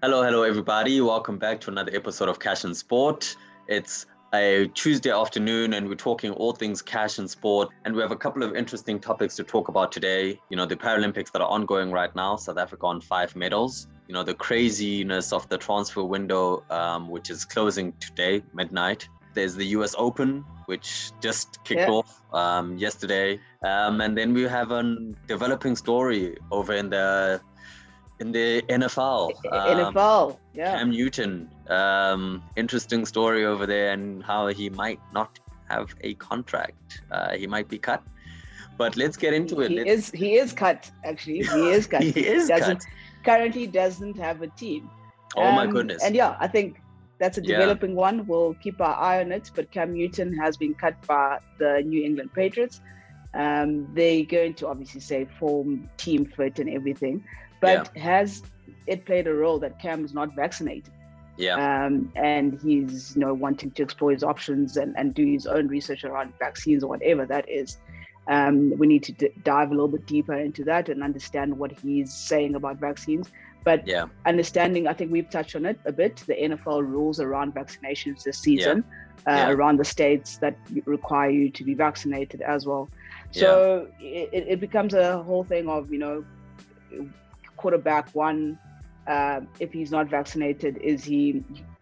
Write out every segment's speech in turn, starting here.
Hello, everybody. Welcome back to another episode of Cash and Sport. It's a Tuesday afternoon, and we're talking all things cash and sport. And we have a couple of interesting topics to talk about today. You know, the Paralympics that are ongoing right now, South Africa on 5 medals. You know, the craziness of the transfer window, which is closing today, midnight. There's the US Open, which just kicked off yesterday. And then we have a developing story over in the NFL. Cam Newton, interesting story over there, and how he might not have a contract. He might be cut, but let's get into it. He is cut, actually. He is cut. cut. Currently doesn't have a team. Oh my goodness. And I think that's a developing one. We'll keep our eye on it. But Cam Newton has been cut by the New England Patriots. They're going to obviously say form team fit and everything. But has it played a role that Cam is not vaccinated? And he's wanting to explore his options and do his own research around vaccines or whatever that is. We need to dive a little bit deeper into that and understand what he's saying about vaccines. But understanding, I think we've touched on it a bit, the NFL rules around vaccinations this season, around the states that require you to be vaccinated as well. So it becomes a whole thing of, quarterback one, if he's not vaccinated,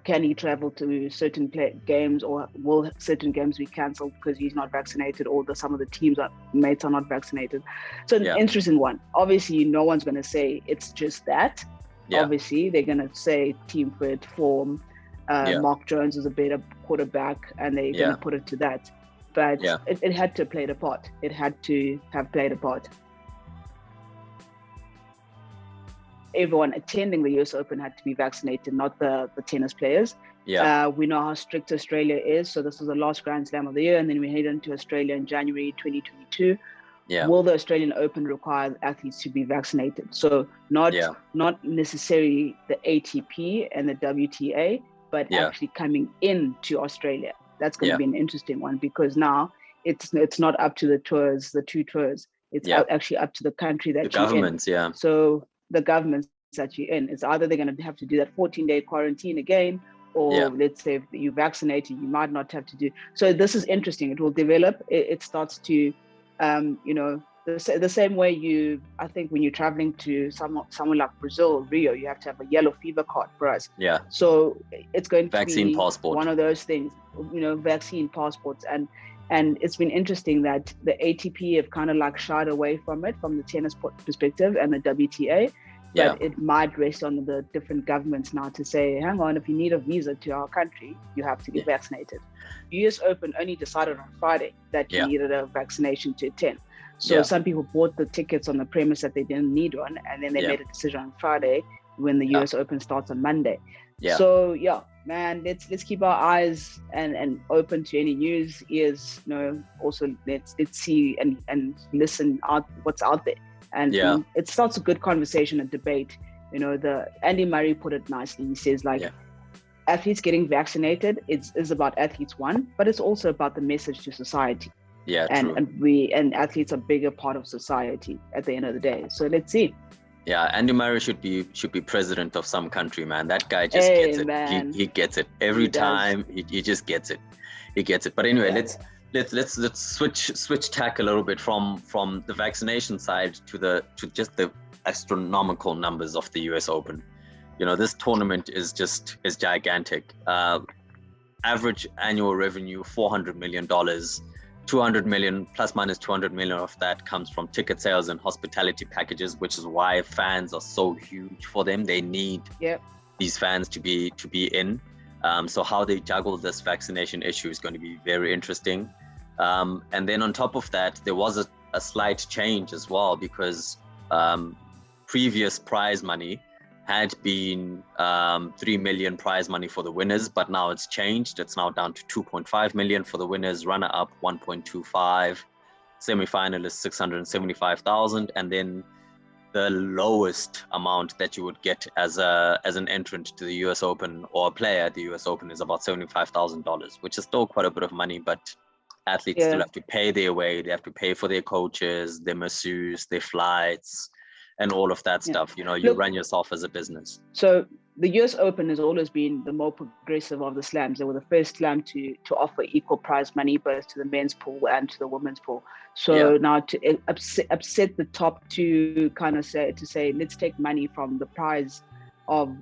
can he travel to certain games, or will certain games be cancelled because he's not vaccinated, or some of the teams mates are not vaccinated? So an interesting one. Obviously, no one's going to say it's just that. Obviously, they're going to say team fit, form. Mark Jones is a better quarterback, and they're going to put it to that. But it had to play a part. It had to have played a part. Everyone attending the US Open had to be vaccinated, not the tennis players. We know how strict Australia is. So this was the last Grand Slam of the year. And then we head into Australia in January 2022. Will the Australian Open require athletes to be vaccinated? So not necessarily the ATP and the WTA, but actually coming into Australia. That's going to be an interesting one, because now it's not up to the two tours. It's actually up to the country that you're in. So the governments that you're in, it's either they're going to have to do that 14-day quarantine again, or let's say if you're vaccinated, you might not have to do. So this is interesting. It will develop. It starts to, the same way I think when you're traveling to somewhere like Brazil, Rio, you have to have a yellow fever card for us. So it's going to vaccine be passport. One of those things, vaccine passports. And it's been interesting that the ATP have kind of like shied away from it, from the tennis perspective, and the WTA. But it might rest on the different governments now to say, hang on, if you need a visa to our country, you have to get vaccinated. US Open only decided on Friday that you needed a vaccination to attend. So some people bought the tickets on the premise that they didn't need one, and then they made a decision on Friday when the US Open starts on Monday. So man, let's keep our eyes and open to any news, ears. Also let's see and listen out what's out there. And it starts a good conversation and debate. The Andy Murray put it nicely. He says athletes getting vaccinated is about athletes, one, but it's also about the message to society. And athletes are a bigger part of society at the end of the day. So let's see. Andy Murray should be president of some country, man. That guy just gets it. Man. He gets it every time. He just gets it. He gets it. But anyway, let's switch tack a little bit from the vaccination side to just the astronomical numbers of the US Open. This tournament is gigantic. Average annual revenue $400 million. 200 million, plus minus 200 million of that comes from ticket sales and hospitality packages, which is why fans are so huge for them. They need these fans to be in. So how they juggle this vaccination issue is going to be very interesting. And then on top of that, there was a slight change as well, because previous prize money had been 3 million prize money for the winners, but now it's changed. It's now down to 2.5 million for the winners, runner-up 1.25, semi-finalists 675,000, and then the lowest amount that you would get as an entrant to the US Open or a player at the US Open is about $75,000, which is still quite a bit of money, but athletes still have to pay their way. They have to pay for their coaches, their masseuse, their flights, and all of that stuff. You run yourself as a business. So the US Open has always been the more progressive of the slams. They were the first slam to offer equal prize money both to the men's pool and to the women's pool. So now to upset the top two, kind of say let's take money from the prize of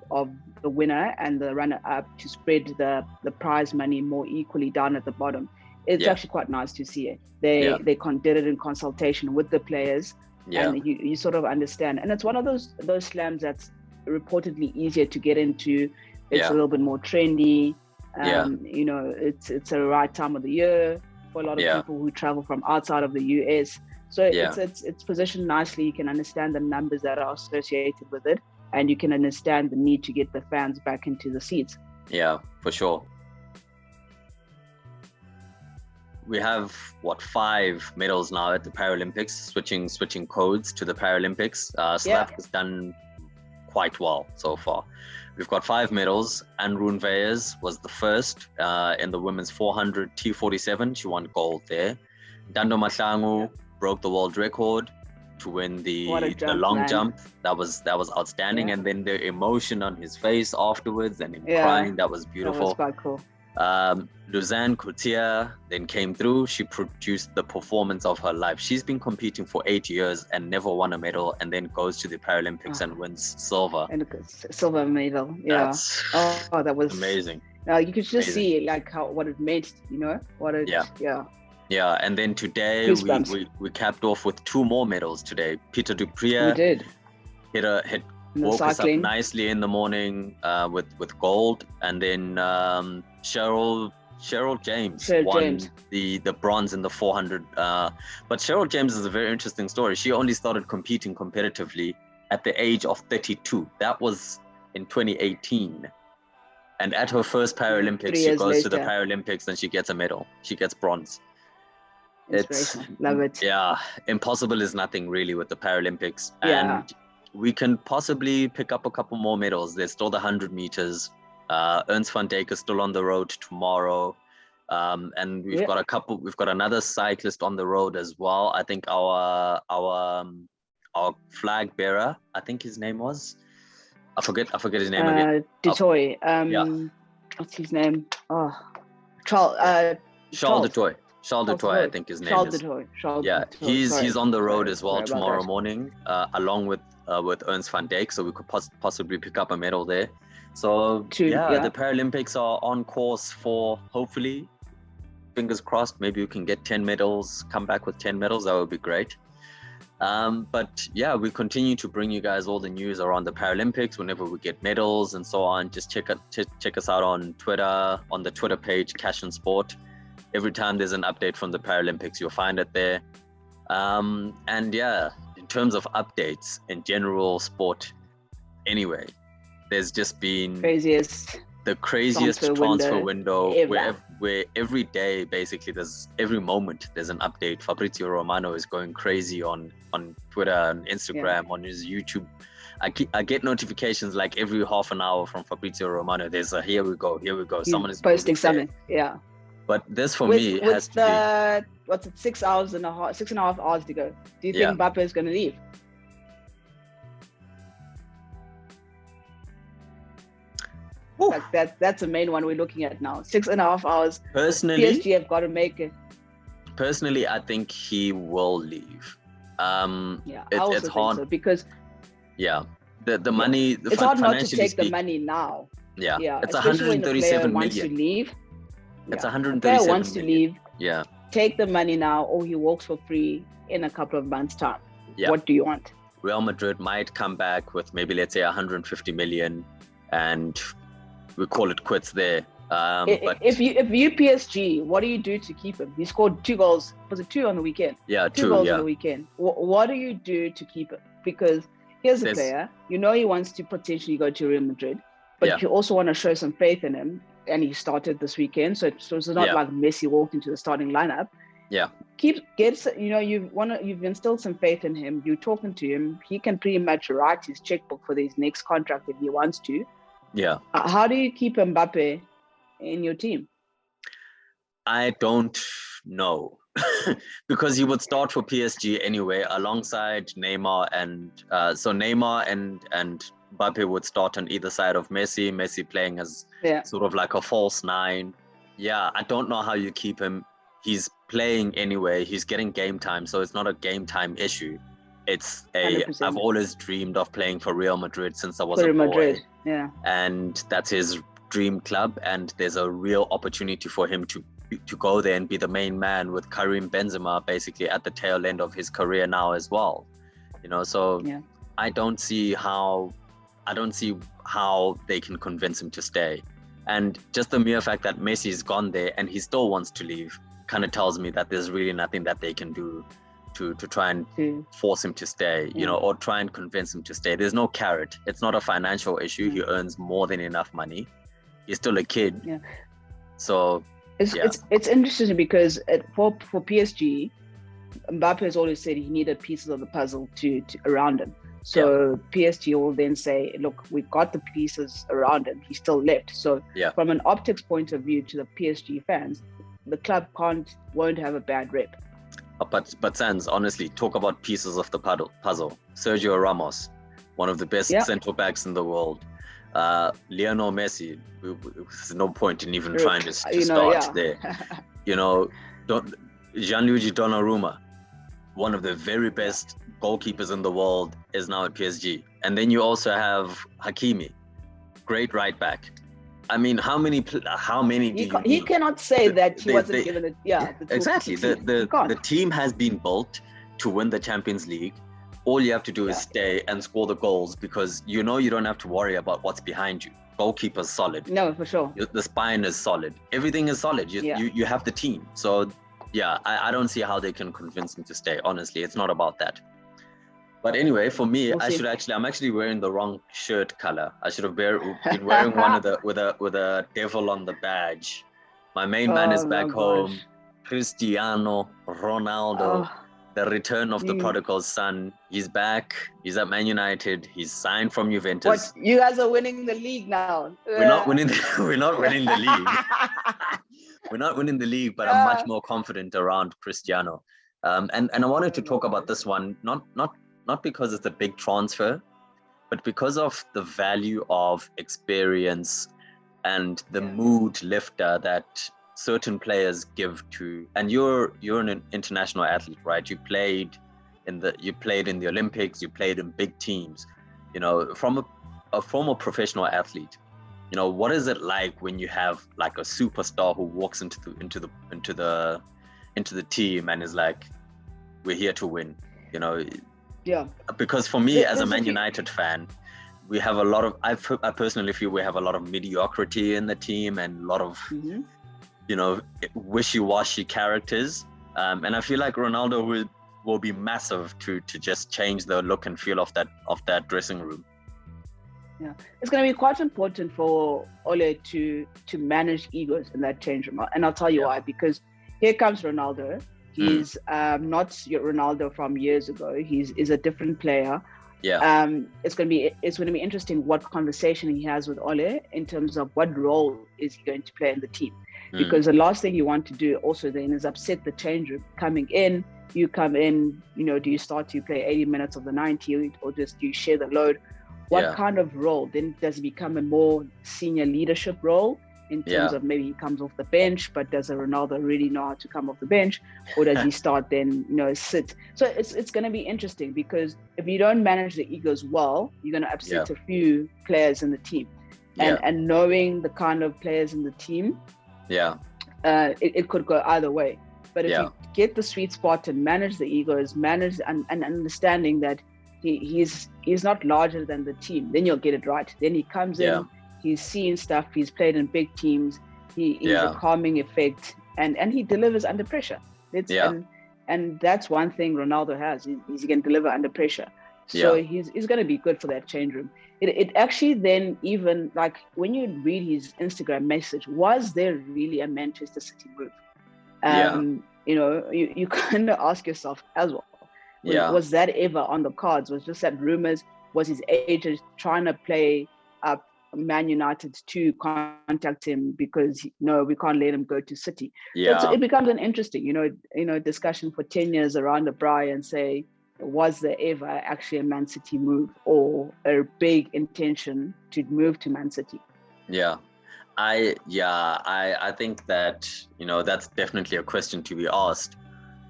the winner and the runner up to spread the prize money more equally down at the bottom. It's actually quite nice to see it. They did it in consultation with the players, and you sort of understand. And it's one of those slams that's reportedly easier to get into. It's a little bit more trendy. You know, it's the right time of the year for a lot of people who travel from outside of the US. So it's positioned nicely. You can understand the numbers that are associated with it, and you can understand the need to get the fans back into the seats. Yeah, for sure. We have 5 medals now at the Paralympics, switching codes to the Paralympics. Slav has done quite well so far. We've got 5 medals. Anroon Veyes was the first in the women's 400 T47. She won gold there. Dando Mahlangu broke the world record to win the long jump. That was outstanding. And then the emotion on his face afterwards and him crying, that was beautiful. That was quite cool. Luzanne Coutier then came through. She produced the performance of her life. She's been competing for 8 years and never won a medal, and then goes to the Paralympics and wins silver. And silver medal, that was amazing. You could just see like what it meant, you know, and then today we capped off with 2 more medals today. Peter Duprier woke us up nicely in the morning with gold, and then Cheryl James won the bronze in the 400. But Cheryl James is a very interesting story. She only started competing competitively at the age of 32. That was in 2018. And at her first Paralympics, she goes to the Paralympics and she gets a medal. She gets bronze. Love it. Yeah, impossible is nothing really with the Paralympics. And we can possibly pick up a couple more medals. There's still the 100 meters. Ernst van Dijk is still on the road tomorrow. And we've got another cyclist on the road as well. I think our flag bearer, I think his name was, I forget his name again. Dutoy. What's his name? Charles Dutoy. Charles Dutoy, I think his name is. Charles Dutoy. He's on the road as well tomorrow morning, along with Ernst van Dijk. So we could possibly pick up a medal there. So the Paralympics are on course for, hopefully, fingers crossed, maybe we can get 10 medals, come back with 10 medals. That would be great. But we continue to bring you guys all the news around the Paralympics whenever we get medals and so on. Just check us out on Twitter, on the Twitter page, Cash and Sport. Every time there's an update from the Paralympics, you'll find it there. In terms of updates in general sport, anyway, there's just been the craziest transfer window where every day, basically, every moment there's an update. Fabrizio Romano is going crazy on Twitter and Instagram, on his YouTube. I get notifications like every half an hour from Fabrizio Romano. There's a here we go. Someone is posting something. Yeah. But this for me has to be. What's it? 6 and a half hours to go. Do you think Mbappe is going to leave? Like that's the main one we're looking at now. 6.5 hours. Personally, PSG have got to make it. Personally, I think he will leave. I also it's think hard so, because the money. It's hard not to take the money now. It's 137 million. Wants to leave. It's 137 player wants to million. leave. Take the money now, or he walks for free in a couple of months' time. What do you want? Real Madrid might come back with maybe, let's say, 150 million, and we call it quits there. But if you PSG, what do you do to keep him? He scored 2 goals. Was it 2 on the weekend? Two goals on the weekend. What do you do to keep him? Because here's a player, he wants to potentially go to Real Madrid, but you also want to show some faith in him. And he started this weekend, so it's not like Messi walked into the starting lineup. You've instilled some faith in him. You're talking to him. He can pretty much write his checkbook for his next contract if he wants to. How do you keep Mbappe in your team? I don't know. Because he would start for PSG anyway, alongside Neymar and Mbappe would start on either side of Messi playing as sort of like a false nine. Yeah, I don't know how you keep him. He's playing anyway. He's getting game time, so it's not a game time issue. It's 100%. I've always dreamed of playing for Real Madrid since I was a boy. Madrid. Yeah. And that's his dream club, and there's a real opportunity for him to go there and be the main man with Karim Benzema basically at the tail end of his career now as well. You know, so I don't see how they can convince him to stay. And just the mere fact that Messi's gone there and he still wants to leave kind of tells me that there's really nothing that they can do to try and force him to stay, you know, or try and convince him to stay. There's no carrot. It's not a financial issue. He earns more than enough money. He's still a kid. Yeah. So it's interesting because for PSG, Mbappe has always said he needed pieces of the puzzle to around him. So PSG will then say, look, we've got the pieces around him. He's still left. So from an optics point of view to the PSG fans, the club won't have a bad rep. But Sans, honestly, talk about pieces of the puzzle. Sergio Ramos, one of the best centre backs in the world. Lionel Messi, there's no point in even trying to start there. You know, Gianluigi Donnarumma, one of the very best goalkeepers in the world, is now at PSG. And then you also have Hakimi, great right back. I mean, how many do you need? He cannot say that he wasn't given it. Yeah, exactly. The team has been built to win the Champions League. All you have to do is stay and score the goals, because you know you don't have to worry about what's behind you. Goalkeeper's solid. No, for sure. The spine is solid. Everything is solid. You have the team. So I don't see how they can convince him to stay. Honestly, it's not about that. But anyway, for me, I'm actually wearing the wrong shirt color. I should have been wearing one with a devil on the badge. My main man is back home. Cristiano Ronaldo, the return of the prodigal son. He's back. He's at Man United. He's signed from Juventus. What? You guys are winning the league now. We're not winning the league. We're not winning the league, but I'm much more confident around Cristiano. And I wanted to talk about this one, not because it's a big transfer, but because of the value of experience and the mood lifter that certain players give to. And you're an international athlete, right? You played in the Olympics, you played in big teams. You know, from a former professional athlete, you know, what is it like when you have like a superstar who walks into the team and is like, we're here to win, you know? Yeah. Because for me, as a Man United fan, we have a lot of, I personally feel we have a lot of mediocrity in the team and a lot of, you know, wishy-washy characters. And I feel like Ronaldo will be massive to just change the look and feel of that dressing room. Yeah, it's going to be quite important for Ole to manage egos in that change room. And I'll tell you why, because here comes Ronaldo. He's not your Ronaldo from years ago. He's a different player. Yeah. It's going to be interesting what conversation he has with Ole in terms of what role is he going to play in the team. Because the last thing you want to do also then is upset the change room. You come in, you know, do you start to play 80 minutes of the 90 or just do you share the load? What kind of role? Then does it become a more senior leadership role in terms of maybe he comes off the bench, but does a Ronaldo really know how to come off the bench? Or does he start then, you know, sit? So it's going to be interesting, because if you don't manage the egos well, you're going to upset a few players in the team. And knowing the kind of players in the team, it could go either way. But if you get the sweet spot and manage the egos, and understanding that he's not larger than the team, then you'll get it right. Then he comes in, he's seen stuff, he's played in big teams, he's a calming effect, and he delivers under pressure. And that's one thing Ronaldo has, he can deliver under pressure. So he's going to be good for that change room. It actually then, even like when you read his Instagram message, was there really a Manchester City move? You know, you kind of ask yourself as well, was that ever on the cards? Was just that rumors? Was his agent trying to play up Man United to contact him because no, we can't let him go to City? So it becomes an interesting, you know, discussion for 10 years around the braai and say, was there ever actually a Man City move or a big intention to move to Man City? I think that, that's definitely a question to be asked.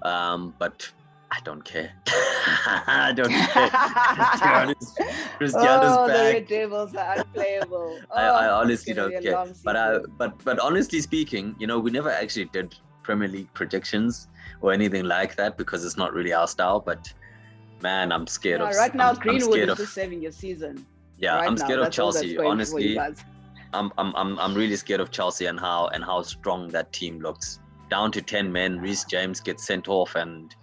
But I don't care. I don't care. Cristiano's back. The Red Devils are unplayable. I honestly don't care. But honestly speaking, we never actually did Premier League predictions or anything like that because it's not really our style. But man, I'm scared of. Right now, Greenwood is just saving your season. Yeah, I'm scared of Chelsea. Honestly, I'm really scared of Chelsea and how strong that team looks. Down to 10 men, Reece James gets sent off and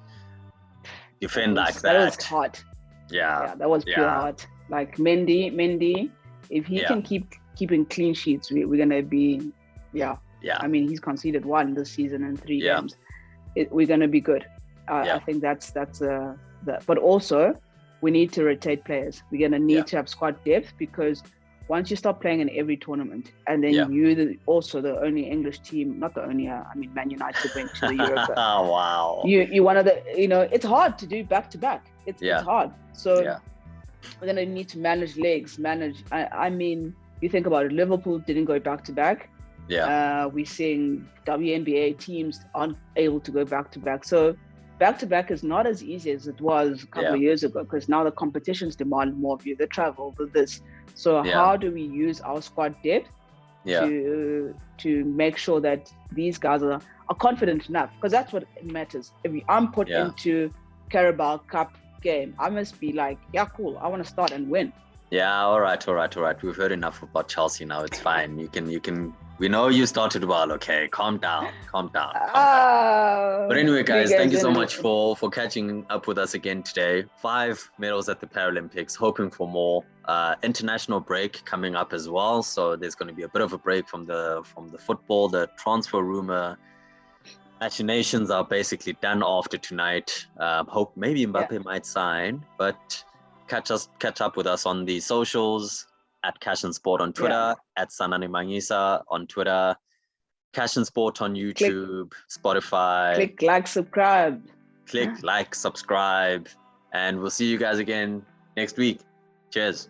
defend like that. That was hot. Yeah, that was pure hot. Like Mendy, if he can keeping clean sheets, we're gonna be, I mean, he's conceded 1 this season in 3 games. We're gonna be good. I think that's but also we need to rotate players. We're gonna need to have squad depth because once you start playing in every tournament, and then you're also the only English team, not the only, Man United went to the Europa. Oh, wow. You one of the, it's hard to do back to back. It's hard. So we're going to need to manage legs, I mean, you think about it, Liverpool didn't go back to back. We're seeing WNBA teams aren't able to go back to back. So back to back is not as easy as it was a couple of years ago because now the competitions demand more of you, the travel, this. So how do we use our squad depth to make sure that these guys are confident enough? Because that's what matters. If I'm put into Carabao Cup game, I must be like, cool, I want to start and win. All right. We've heard enough about Chelsea now. It's fine. You can. We know you started well. Okay, calm down. But anyway, guys, thank you so much for catching up with us again today. 5 medals at the Paralympics, hoping for more. International break coming up as well, so there's going to be a bit of a break from the football. The transfer rumor machinations are basically done after tonight. Hope maybe Mbappe might sign, but catch up with us on the socials. At Cash and Sport on Twitter, at Sanani Mangisa on Twitter, Cash and Sport on YouTube, Spotify. Click like, subscribe. And we'll see you guys again next week. Cheers.